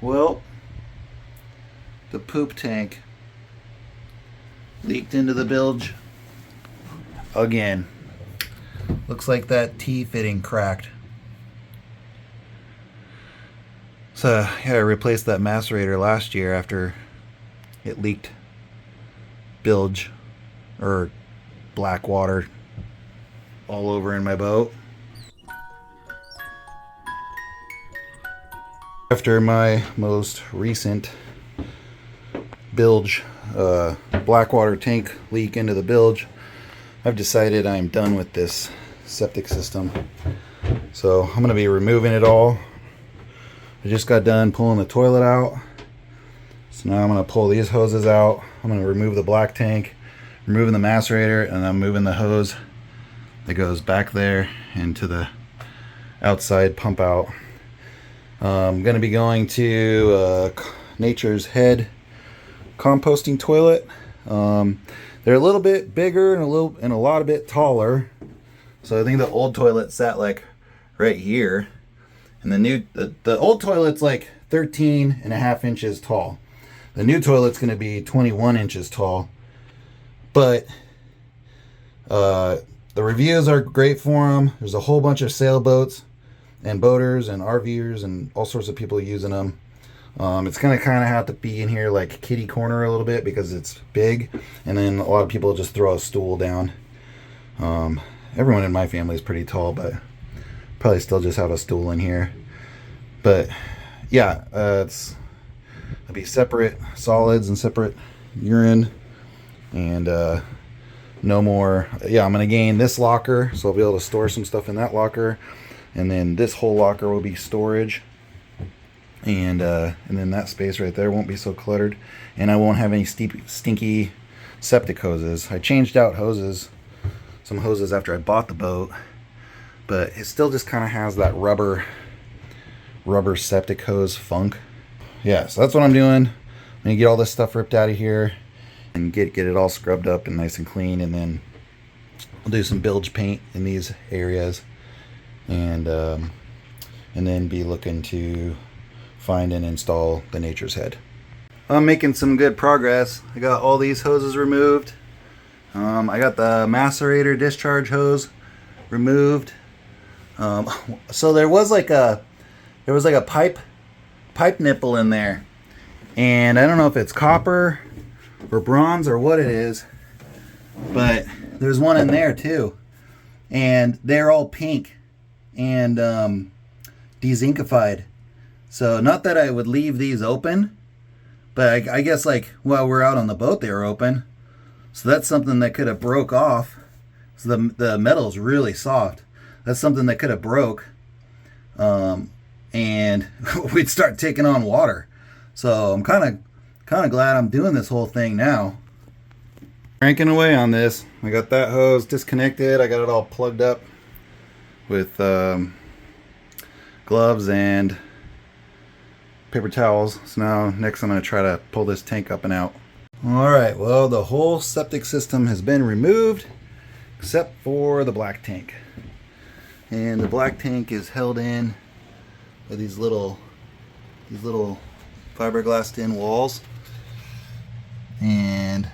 Well, the poop tank leaked into the bilge again. Looks like that T-fitting cracked. So yeah, I replaced that macerator last year after it leaked bilge or black water all over in my boat. After my most recent bilge blackwater tank leak into the bilge, I've decided I'm done with this septic system. So I'm going to be removing it all. I just got done pulling the toilet out. So now I'm going to pull these hoses out. I'm going to remove the black tank, removing the macerator, and I'm moving the hose that goes back there into the outside pump out. I'm going to be going to Nature's Head composting toilet. They're a little bit bigger and a lot a bit taller. So I think the old toilet sat like right here, and the old toilet's like 13 and a half inches tall. The new toilet's going to be 21 inches tall. But the reviews are great for them. There's a whole bunch of sailboats and boaters and RVers and all sorts of people using them. It's gonna kind of have to be in here like kitty corner a little bit because it's big, and then a lot of people just throw a stool down. Everyone in my family is pretty tall, but probably still just have a stool in here. But yeah, it'll be separate solids and separate urine, and no more. Yeah, I'm gonna gain this locker, so I'll be able to store some stuff in that locker. And then this whole locker will be storage, and then that space right there won't be so cluttered, and I won't have any stinky septic hoses. I changed out some hoses after I bought the boat, but it still just kind of has that rubber septic hose funk. Yeah, so that's what I'm doing. I'm gonna get all this stuff ripped out of here and get it all scrubbed up and nice and clean, and then I'll do some bilge paint in these areas. And then be looking to find and install the Nature's Head. I'm making some good progress. I got all these hoses removed. I got the macerator discharge hose removed. So there was like a pipe nipple in there, and I don't know if it's copper or bronze or what it is, but there's one in there too, and they're all pink and dezinkified. So not that I would leave these open, but I guess like while we're out on the boat they were open. So that's something that could have broke off. So the metal's really soft. That's something that could have broke, and we'd start taking on water. So I'm kind of glad I'm doing this whole thing now. Cranking away on this. I got that hose disconnected. I got it all plugged up with gloves and paper towels. So now next I'm going to try to pull this tank up and out. Alright, well, the whole septic system has been removed except for the black tank. And the black tank is held in with these little fiberglassed in walls. And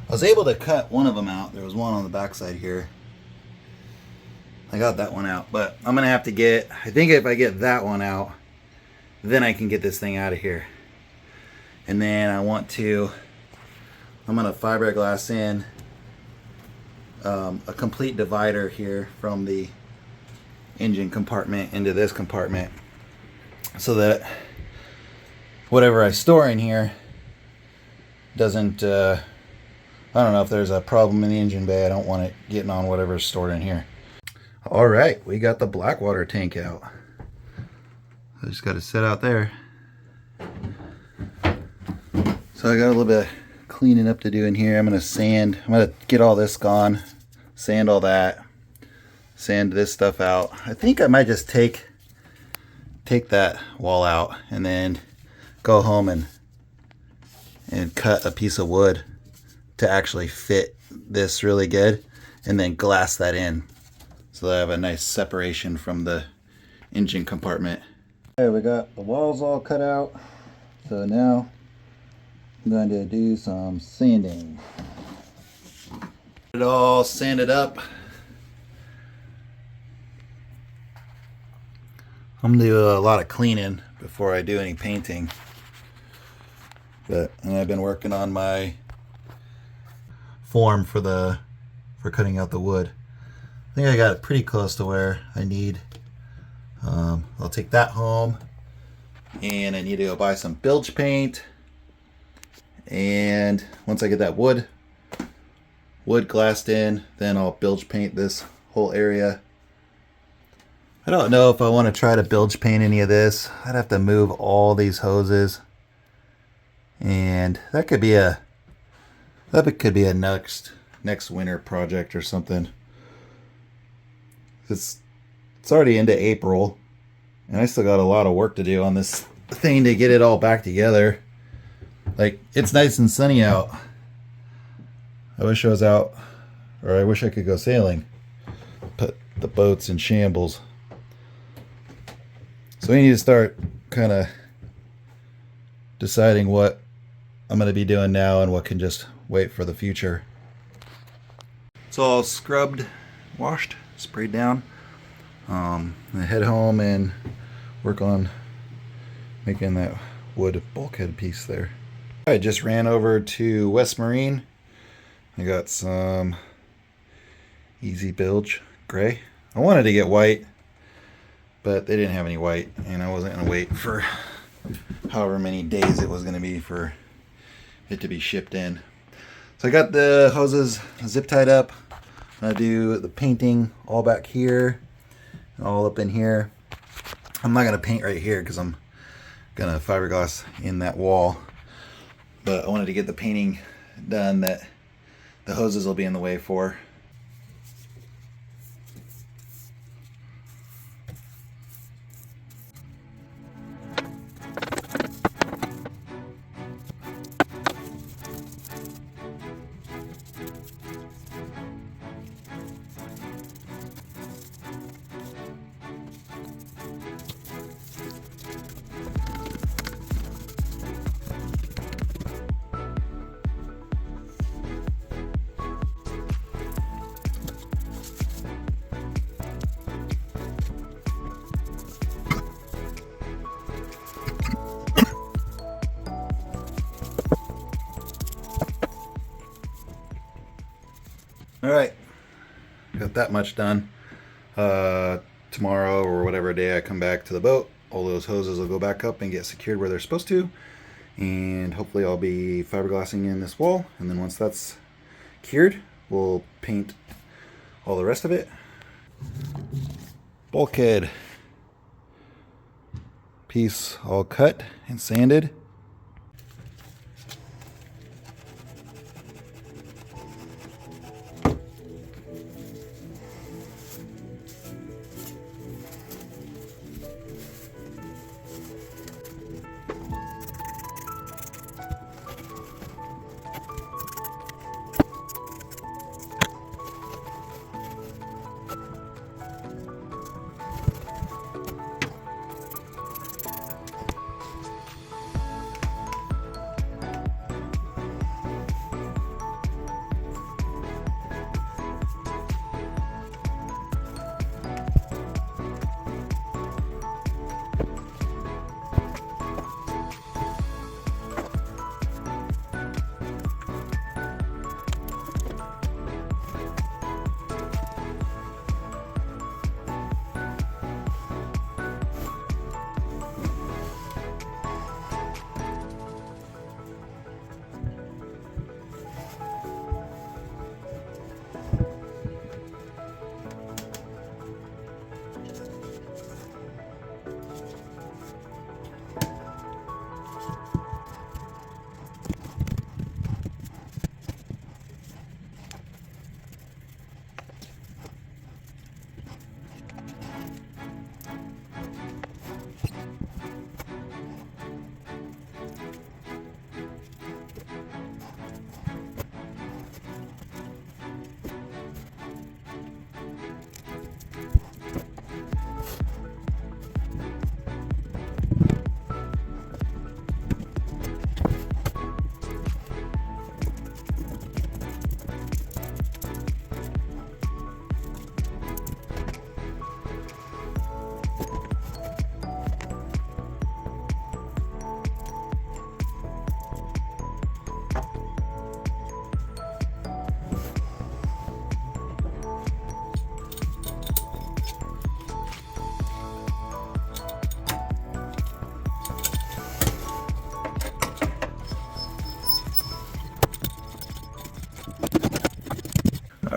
I was able to cut one of them out. There was one on the backside here. I got that one out, but I'm gonna have to I think if I get that one out, then I can get this thing out of here. And then I'm gonna fiberglass in a complete divider here from the engine compartment into this compartment, so that whatever I store in here doesn't, I don't know if there's a problem in the engine bay. I don't want it getting on whatever's stored in here. All right, we got the blackwater tank out. I just got to sit out there. So I got a little bit of cleaning up to do in here. I'm going to get all this gone, sand all that, sand this stuff out. I think I might just take that wall out and then go home and cut a piece of wood to actually fit this really good, and then glass that in so that I have a nice separation from the engine compartment. Okay, we got the walls all cut out. So now I'm going to do some sanding. It all sanded up. I'm gonna do a lot of cleaning before I do any painting. And I've been working on my form for cutting out the wood. I think I got it pretty close to where I need. I'll take that home, and I need to go buy some bilge paint. And once I get that wood glassed in, then I'll bilge paint this whole area. I don't know if I want to try to bilge paint any of this. I'd have to move all these hoses, and that could be a next winter project or something. It's already into April, and I still got a lot of work to do on this thing to get it all back together. Like, it's nice and sunny out. I wish I was out, or I wish I could go sailing. But the boat's in shambles. So we need to start kind of deciding what I'm going to be doing now and what can just wait for the future. It's all scrubbed, washed, sprayed down. I head home and work on making that wood bulkhead piece there. I just ran over to West Marine. I got some Easy Bilge gray. I wanted to get white, but they didn't have any white, and I wasn't going to wait for however many days it was going to be for it to be shipped in. So I got the hoses zip tied up. I'm going to do the painting all back here, all up in here. I'm not going to paint right here because I'm going to fiberglass in that wall. But I wanted to get the painting done that the hoses will be in the way for. All right, got that much done. Tomorrow or whatever day I come back to the boat, all those hoses will go back up and get secured where they're supposed to, and hopefully I'll be fiberglassing in this wall, and then once that's cured, we'll paint all the rest of it. Bulkhead piece all cut and sanded.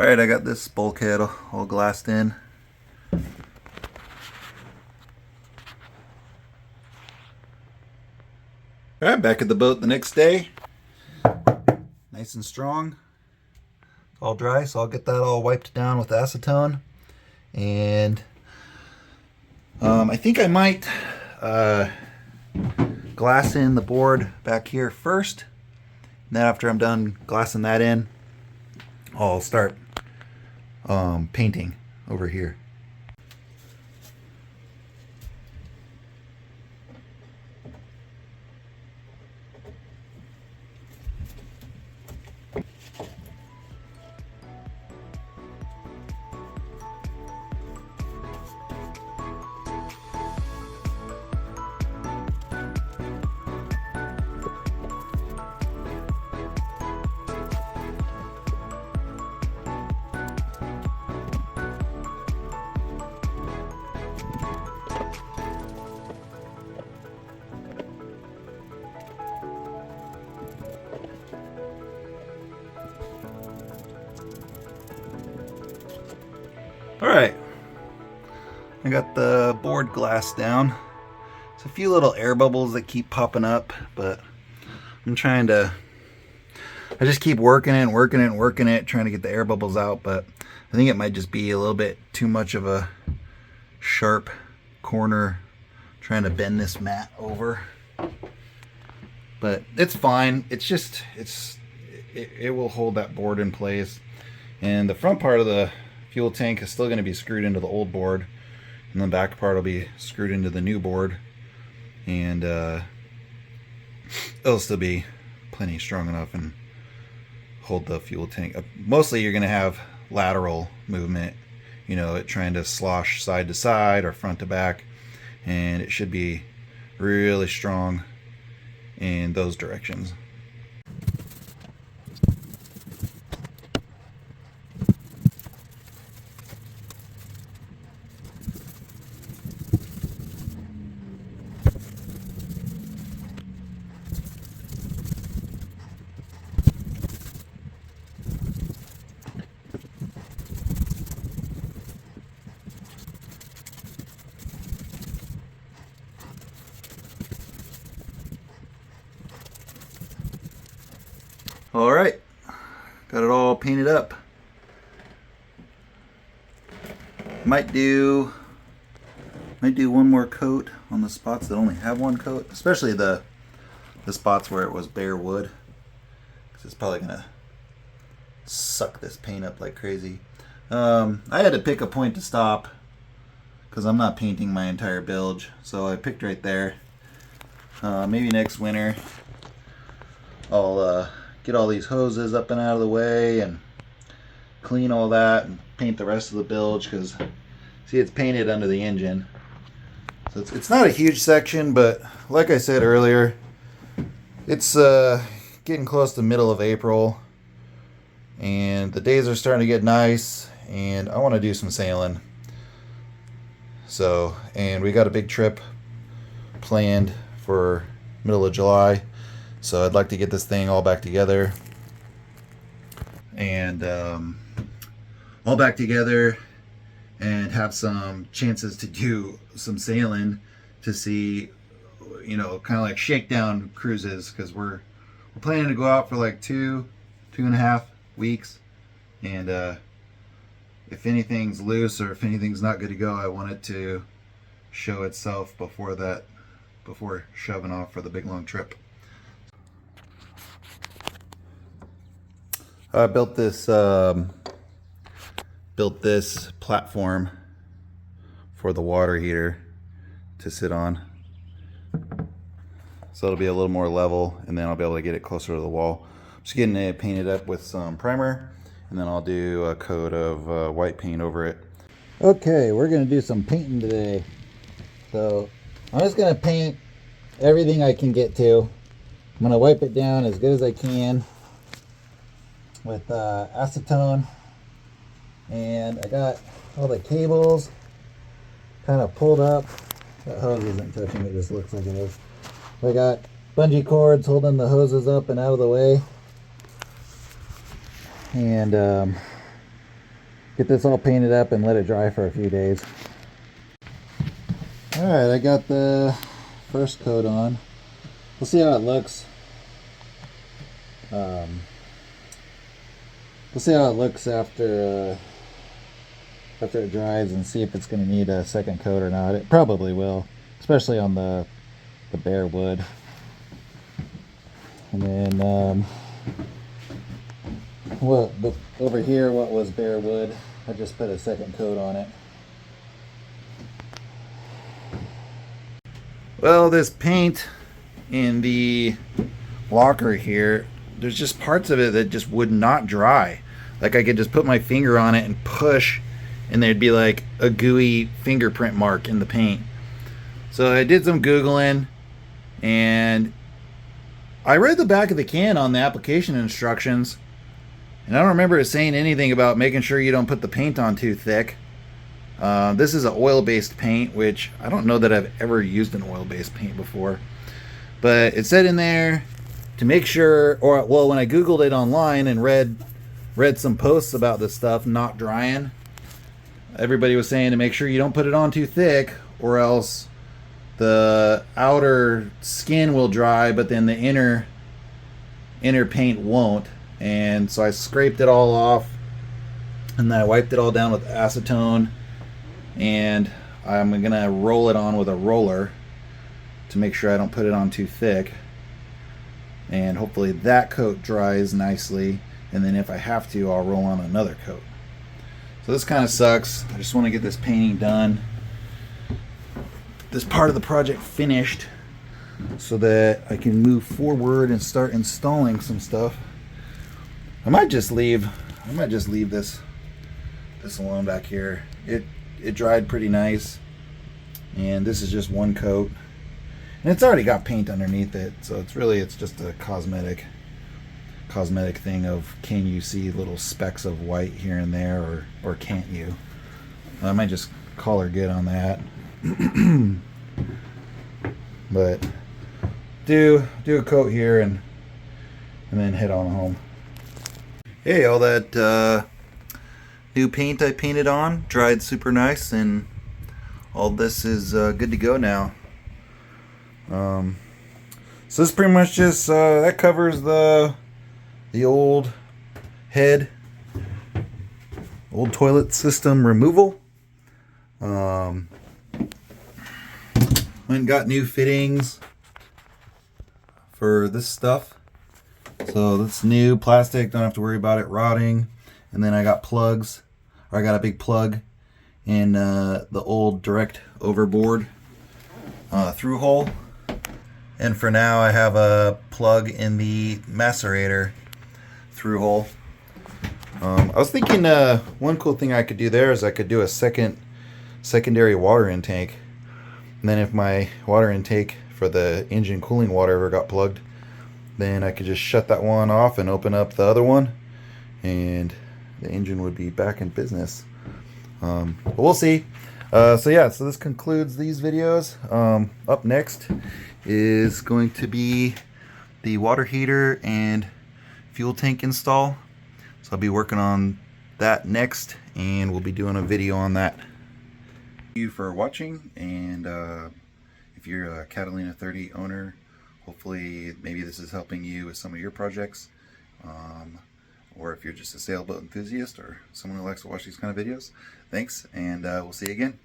Alright, I got this bulkhead all glassed in. Alright, back at the boat the next day. Nice and strong. It's all dry, so I'll get that all wiped down with acetone. And I think I might glass in the board back here first. And then after I'm done glassing that in, I'll start painting over here. Alright, I got the board glass down. There's a few little air bubbles that keep popping up, but I'm trying to, I just keep working it and working it and working it, trying to get the air bubbles out, but I think it might just be a little bit too much of a sharp corner trying to bend this mat over. But it's fine. It's just, it will hold that board in place. And the front part of the fuel tank is still going to be screwed into the old board, and the back part will be screwed into the new board, and it'll still be plenty strong enough and hold the fuel tank. Mostly you're going to have lateral movement, you know, it trying to slosh side to side or front to back, and it should be really strong in those directions. All right, got it all painted up. Might do one more coat on the spots that only have one coat, especially the spots where it was bare wood, because it's probably gonna suck this paint up like crazy. I had to pick a point to stop because I'm not painting my entire bilge, so I picked right there. Maybe next winter I'll get all these hoses up and out of the way and clean all that and paint the rest of the bilge, because see, it's painted under the engine, so it's not a huge section, but like I said earlier, it's getting close to middle of April and the days are starting to get nice and I want to do some sailing. So, and we got a big trip planned for middle of July. So I'd like to get this thing all back together, and all back together and have some chances to do some sailing to see, you know, kind of like shakedown cruises, because we're planning to go out for like 2.5 weeks, and if anything's loose or if anything's not good to go, I want it to show itself before shoving off for the big long trip. I built this platform for the water heater to sit on, so it'll be a little more level, and then I'll be able to get it closer to the wall. I'm just getting it painted up with some primer, and then I'll do a coat of white paint over it. Okay, we're gonna do some painting today. So I'm just gonna paint everything I can get to. I'm gonna wipe it down as good as I can with acetone, and I got all the cables kind of pulled up. That hose isn't touching, it just looks like it is. I got bungee cords holding the hoses up and out of the way, and get this all painted up and let it dry for a few days. Alright, I got the first coat on. We'll see how it looks. We'll see how it looks after it dries and see if it's going to need a second coat or not. It probably will, especially on the bare wood. And then over here, what was bare wood, I just put a second coat on it. Well, this paint in the locker here, there's just parts of it that just would not dry. Like I could just put my finger on it and push, and there'd be like a gooey fingerprint mark in the paint. So I did some Googling, and I read the back of the can on the application instructions, and I don't remember it saying anything about making sure you don't put the paint on too thick. This is an oil-based paint, which I don't know that I've ever used an oil-based paint before. But it said in there to make sure, or well, when I Googled it online and read some posts about this stuff not drying, everybody was saying to make sure you don't put it on too thick, or else the outer skin will dry, but then the inner paint won't. And so I scraped it all off, and then I wiped it all down with acetone, and I'm gonna roll it on with a roller to make sure I don't put it on too thick, and hopefully that coat dries nicely, and then if I have to, I'll roll on another coat. So this kind of sucks. I just want to get this painting done, this part of the project finished, so that I can move forward and start installing some stuff. I might just leave this alone back here. It dried pretty nice, and this is just one coat, and it's already got paint underneath it, so it's just a cosmetic thing of, can you see little specks of white here and there, or can't you? I might just call her good on that. But do a coat here and then head on home. Hey, all that new paint I painted on dried super nice, and all this is good to go now. So this pretty much just that covers the old head, old toilet system removal. Went and got new fittings for this stuff. So that's new plastic, don't have to worry about it rotting. And then I got plugs, or I got a big plug in the old direct overboard through hole. And for now I have a plug in the macerator through hole. I was thinking one cool thing I could do there is I could do a secondary water intake. And then if my water intake for the engine cooling water ever got plugged, then I could just shut that one off and open up the other one, and the engine would be back in business. But we'll see. So this concludes these videos. Up next is going to be the water heater and fuel tank install. So I'll be working on that next, and we'll be doing a video on that. Thank you for watching, and if you're a Catalina 30 owner, hopefully maybe this is helping you with some of your projects, or if you're just a sailboat enthusiast or someone who likes to watch these kind of videos. Thanks, and we'll see you again.